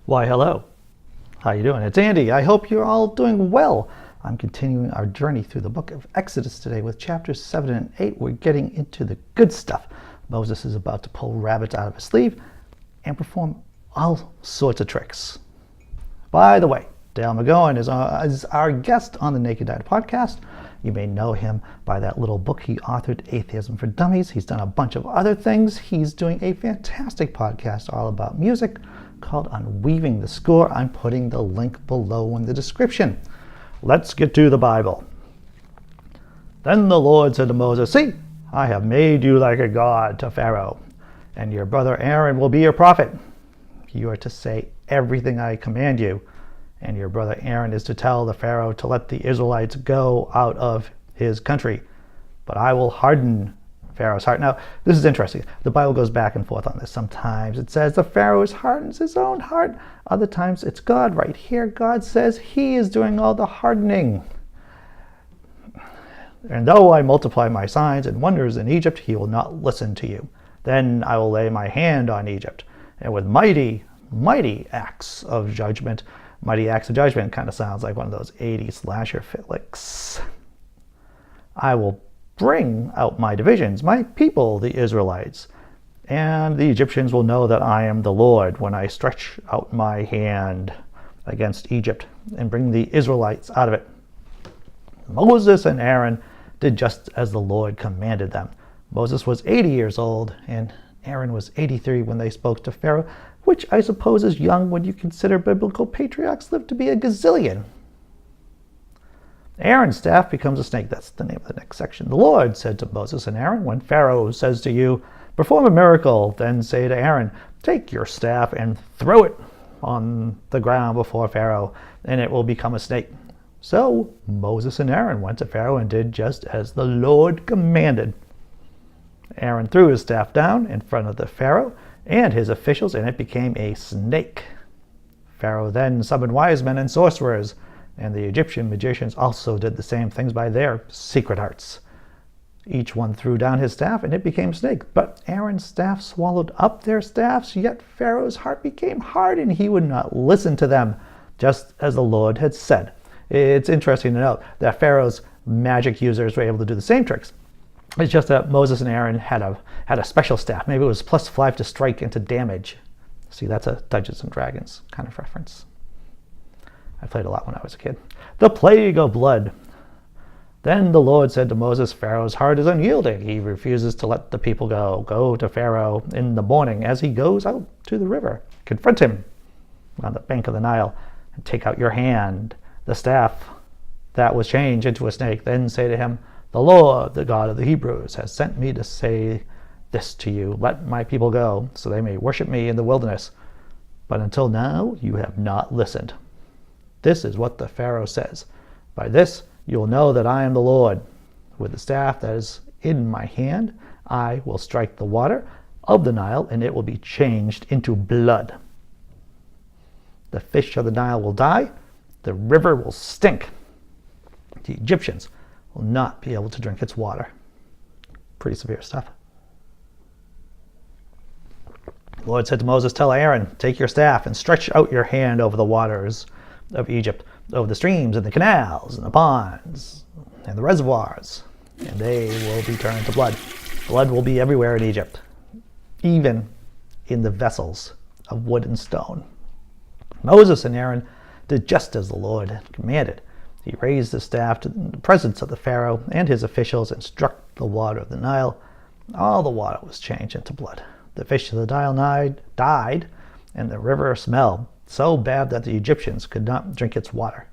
Why, hello. How you doing? It's Andy. I hope you're all doing well. I'm continuing our journey through the book of Exodus today with chapters 7 and 8. We're getting into the good stuff. Moses is about to pull rabbits out of his sleeve and perform all sorts of tricks. By the way, Dale McGowan is our guest on the Naked Diet podcast. You may know him by that little book he authored, Atheism for Dummies. He's done a bunch of other things. He's doing a fantastic podcast all about music called Unweaving the Score. I'm putting the link below in the description. Let's get to the Bible. Then the Lord said to Moses, "See, I have made you like a god to Pharaoh, and your brother Aaron will be your prophet. You are to say everything I command you, and your brother Aaron is to tell the Pharaoh to let the Israelites go out of his country. But I will harden Pharaoh's heart." Now, this is interesting. The Bible goes back and forth on this. Sometimes it says the Pharaoh hardens his own heart. Other times it's God. Right here, God says he is doing all the hardening. "And though I multiply my signs and wonders in Egypt, he will not listen to you. Then I will lay my hand on Egypt, and with mighty acts of judgment." Mighty acts of judgment kind of sounds like one of those 80s slasher flicks. "I will bring out my divisions, my people, the Israelites, and the Egyptians will know that I am the Lord when I stretch out my hand against Egypt and bring the Israelites out of it." Moses and Aaron did just as the Lord commanded them. Moses was 80 years old, and Aaron was 83 when they spoke to Pharaoh, which I suppose is young when you consider biblical patriarchs lived to be a gazillion. Aaron's staff becomes a snake. That's the name of the next section. "The Lord said to Moses and Aaron, when Pharaoh says to you, 'Perform a miracle,' then say to Aaron, 'Take your staff and throw it on the ground before Pharaoh, and it will become a snake.' So Moses and Aaron went to Pharaoh and did just as the Lord commanded. Aaron threw his staff down in front of the Pharaoh and his officials, and it became a snake. Pharaoh then summoned wise men and sorcerers, and the Egyptian magicians also did the same things by their secret arts. Each one threw down his staff, and it became a snake. But Aaron's staff swallowed up their staffs, yet Pharaoh's heart became hard, and he would not listen to them, just as the Lord had said." It's interesting to note that Pharaoh's magic users were able to do the same tricks. It's just that Moses and Aaron had a special staff. Maybe it was +5 to strike and to damage. See, that's a Dungeons and Dragons kind of reference. I played a lot when I was a kid. "The plague of blood. Then the Lord said to Moses, 'Pharaoh's heart is unyielding. He refuses to let the people go. Go to Pharaoh in the morning as he goes out to the river. Confront him on the bank of the Nile and take out your hand, the staff that was changed into a snake. Then say to him, "The Lord, the God of the Hebrews, has sent me to say this to you. Let my people go, so they may worship me in the wilderness. But until now you have not listened. This is what the Pharaoh says. By this you will know that I am the Lord. With the staff that is in my hand, I will strike the water of the Nile, and it will be changed into blood. The fish of the Nile will die. The river will stink. The Egyptians will not be able to drink its water." Pretty severe stuff. The Lord said to Moses, "Tell Aaron, take your staff and stretch out your hand over the waters of Egypt, over the streams and the canals and the ponds and the reservoirs, and they will be turned to blood. Blood will be everywhere in Egypt, even in the vessels of wood and stone." Moses and Aaron did just as the Lord had commanded. He raised the staff to the presence of the Pharaoh and his officials and struck the water of the Nile. All the water was changed into blood. The fish of the Nile died, and the river smelled so bad that the Egyptians could not drink its water.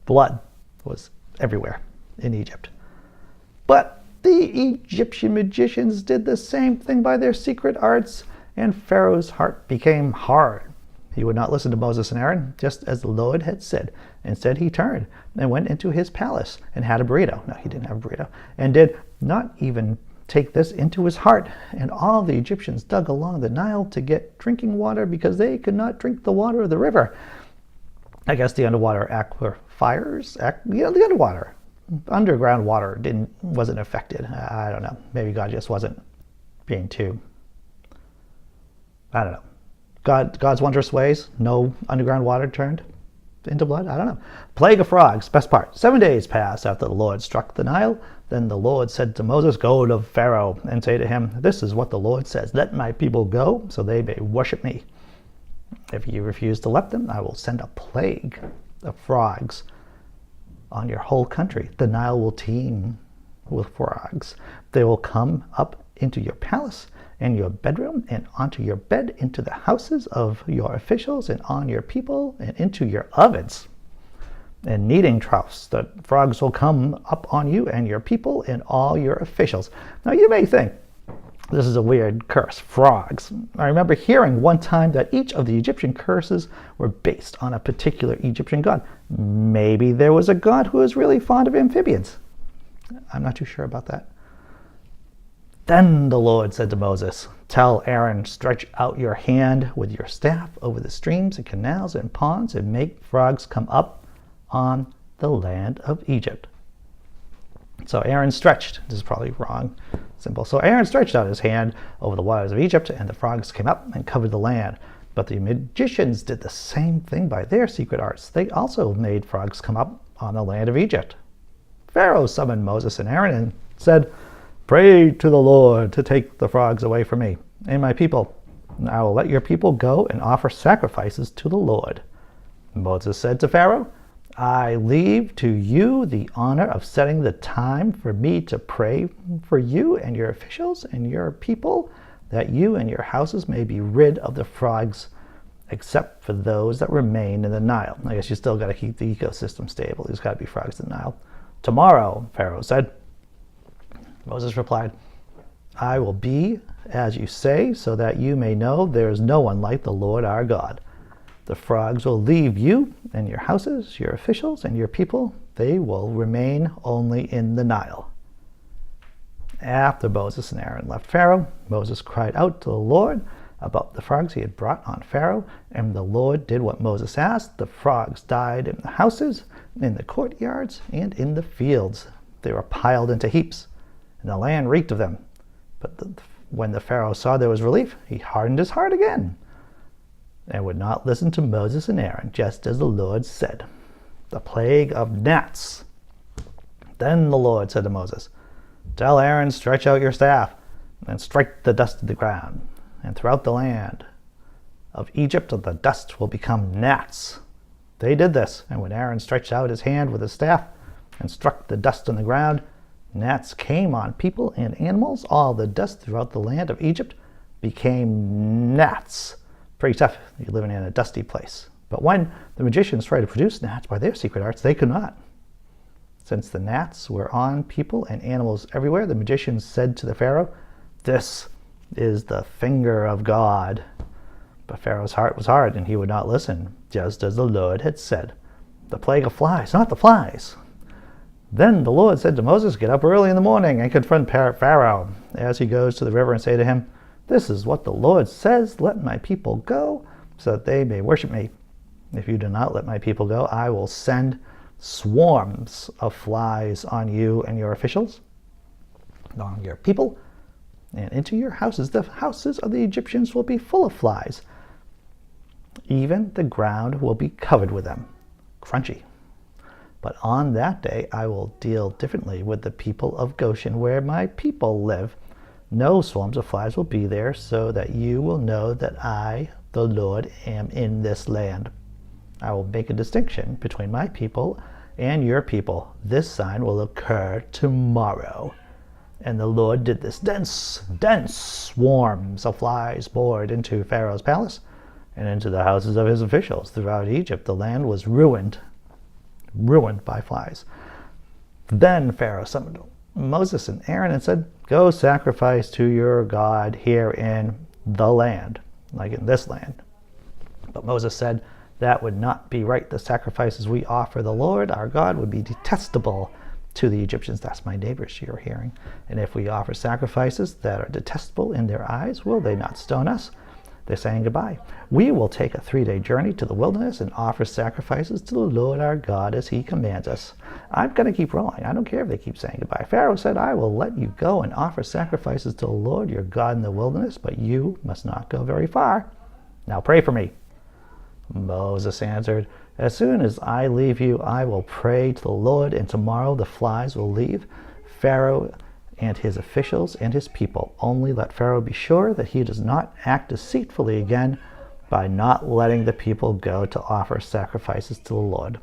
Blood was everywhere in Egypt. But the Egyptian magicians did the same thing by their secret arts, and Pharaoh's heart became hard. He would not listen to Moses and Aaron, just as the Lord had said. Instead, he turned and went into his palace and had a burrito. No, he didn't have a burrito. And did not even take this into his heart. And all the Egyptians dug along the Nile to get drinking water because they could not drink the water of the river. I guess the underwater aquifers, the underground water wasn't affected. I don't know. Maybe God just wasn't being too, I don't know. God's wondrous ways, no underground water turned into blood? I don't know. Plague of frogs, best part. 7 days passed after the Lord struck the Nile. Then the Lord said to Moses, go to Pharaoh and say to him, this is what the Lord says, let my people go so they may worship me. If you refuse to let them, I will send a plague of frogs on your whole country. The Nile will teem with frogs. They will come up into your palace and your bedroom and onto your bed, into the houses of your officials and on your people and into your ovens and kneading troughs. The frogs will come up on you and your people and all your officials. Now you may think this is a weird curse, frogs. I remember hearing one time that each of the Egyptian curses were based on a particular Egyptian god. Maybe there was a god who was really fond of amphibians. I'm not too sure about that. Then the Lord said to Moses, tell Aaron, stretch out your hand with your staff over the streams and canals and ponds and make frogs come up on the land of Egypt. So Aaron stretched, this is probably wrong, simple. So Aaron stretched out his hand over the waters of Egypt, and the frogs came up and covered the land. But the magicians did the same thing by their secret arts. They also made frogs come up on the land of Egypt. Pharaoh summoned Moses and Aaron and said, pray to the Lord to take the frogs away from me and my people. And I will let your people go and offer sacrifices to the Lord. Moses said to Pharaoh, I leave to you the honor of setting the time for me to pray for you and your officials and your people, that you and your houses may be rid of the frogs, except for those that remain in the Nile. I guess you still got to keep the ecosystem stable. There's got to be frogs in the Nile. Tomorrow, Pharaoh said. Moses replied, I will be as you say, so that you may know there is no one like the Lord our God. The frogs will leave you and your houses, your officials, and your people. They will remain only in the Nile. After Moses and Aaron left Pharaoh, Moses cried out to the Lord about the frogs he had brought on Pharaoh, and the Lord did what Moses asked. The frogs died in the houses, in the courtyards, and in the fields. They were piled into heaps, and the land reeked of them. But when the Pharaoh saw there was relief, he hardened his heart again and would not listen to Moses and Aaron, just as the Lord said. The plague of gnats. Then the Lord said to Moses, tell Aaron, stretch out your staff and strike the dust of the ground, and throughout the land of Egypt the dust will become gnats. They did this, and when Aaron stretched out his hand with his staff and struck the dust on the ground, gnats came on people and animals. All the dust throughout the land of Egypt became gnats. Pretty tough if you're living in a dusty place. But when the magicians tried to produce gnats by their secret arts, they could not. Since the gnats were on people and animals everywhere, the magicians said to the Pharaoh, this is the finger of God. But Pharaoh's heart was hard, and he would not listen, just as the Lord had said. The plague of flies, not the flies. Then the Lord said to Moses, get up early in the morning and confront Pharaoh as he goes to the river, and say to him, this is what the Lord says, let my people go so that they may worship me. If you do not let my people go, I will send swarms of flies on you and your officials, on your people, and into your houses. The houses of the Egyptians will be full of flies. Even the ground will be covered with them. Crunchy. But on that day I will deal differently with the people of Goshen, where my people live. No swarms of flies will be there, so that you will know that I, the Lord, am in this land. I will make a distinction between my people and your people. This sign will occur tomorrow. And the Lord did this. Dense swarms of flies poured into Pharaoh's palace and into the houses of his officials throughout Egypt. The land was ruined by flies. Then Pharaoh summoned Moses and Aaron and said, go sacrifice to your God here in the land, like in this land. But Moses said, that would not be right. The sacrifices we offer the Lord our God would be detestable to the Egyptians. That's my neighbors you're hearing. And if we offer sacrifices that are detestable in their eyes, will they not stone us? They're saying goodbye. We will take a 3-day journey to the wilderness and offer sacrifices to the Lord our God as he commands us. I'm going to keep rolling. I don't care if they keep saying goodbye. Pharaoh said, I will let you go and offer sacrifices to the Lord your God in the wilderness, but you must not go very far. Now pray for me." Moses answered, "As soon as I leave you, I will pray to the Lord, and tomorrow the flies will leave Pharaoh and his officials and his people. Only let Pharaoh be sure that he does not act deceitfully again by not letting the people go to offer sacrifices to the Lord."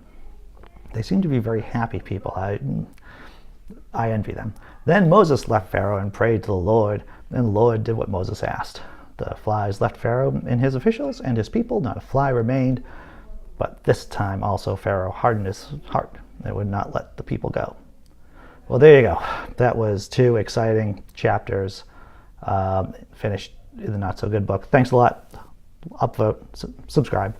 They seem to be very happy people. I envy them. Then Moses left Pharaoh and prayed to the Lord, and the Lord did what Moses asked. The flies left Pharaoh and his officials and his people. Not a fly remained. But this time also Pharaoh hardened his heart and would not let the people go. Well, there you go. That was 2 exciting chapters finished in the Not So Good book. Thanks a lot. Upvote, subscribe.